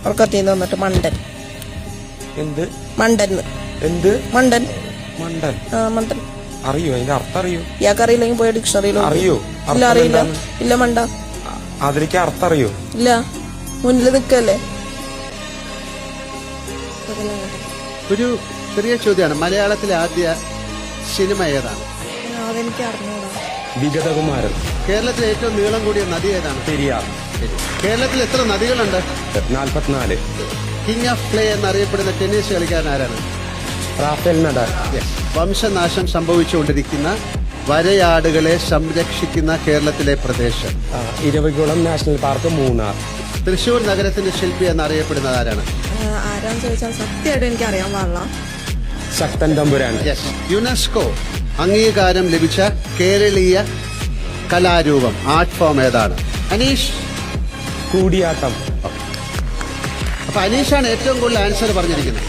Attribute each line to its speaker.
Speaker 1: ഉറക്കത്തിന്ന് വന്നിട്ട് മണ്ടൻ.
Speaker 2: എന്ത്
Speaker 1: മണ്ടൻ?
Speaker 2: എന്ത്
Speaker 1: മണ്ടൻ?
Speaker 2: മണ്ടൻ?
Speaker 1: മണ്ടൻ
Speaker 2: അറിയോ? അതിന്റെ അർത്ഥം അറിയോ?
Speaker 1: ഇയാൾക്ക് അറിയില്ലെങ്കിൽ പോയ ഡിക്ഷണറിയിലോ.
Speaker 2: അറിയോ?
Speaker 1: ഇല്ല, അറിയില്ല. ഇല്ല, മണ്ട.
Speaker 2: അതിലേക്ക് അർത്ഥം അറിയോ?
Speaker 1: ഇല്ല, മുന്നിൽ നിൽക്കല്ലേ.
Speaker 3: ഒരു ചെറിയ ചോദ്യമാണ്. മലയാളത്തിലെ ആദ്യ സിനിമ ഏതാണ്?
Speaker 1: അതെനിക്ക് അറിഞ്ഞൂടാ.
Speaker 2: വിഗതകുമാരൻ.
Speaker 3: കേരളത്തിലെ ഏറ്റവും നീളം കൂടിയ നദി ഏതാണ്?
Speaker 2: പെരിയാർ.
Speaker 3: കേരളത്തിൽ എത്ര നദികളുണ്ട്?
Speaker 2: 44.
Speaker 3: കിങ് ഓഫ് ക്ലേ എന്നറിയപ്പെടുന്ന ടെന്നീസ് കളിക്കാരൻ ആരാണ്?
Speaker 2: Rafael Nadal.
Speaker 3: വംശനാശം സംഭവിച്ചുകൊണ്ടിരിക്കുന്ന വരയാടുകളെ സംരക്ഷിക്കുന്ന കേരളത്തിലെ പ്രദേശം?
Speaker 2: Eravikulam national park, Munnar.
Speaker 3: തൃശൂർ നഗരത്തിന്റെ ശില്പി എന്നറിയപ്പെടുന്നത് ആരാണ്?
Speaker 1: ആരാന്ന് ചോദിച്ചാൽ സത്യമായിട്ട് എനിക്ക് അറിയാൻ പാടില്ല.
Speaker 2: ശക്തൻ തമ്പുരാൻ.
Speaker 3: യുനെസ്കോ അംഗീകാരം ലഭിച്ച കേരളീയ കലാരൂപം, ആർട്ട് ഫോം ഏതാണ്? അനീഷ്.
Speaker 2: കൂടിയാട്ടം.
Speaker 3: അപ്പൊ അനീഷാണ് ഏറ്റവും കൂടുതൽ ആൻസർ പറഞ്ഞിരിക്കുന്നത്.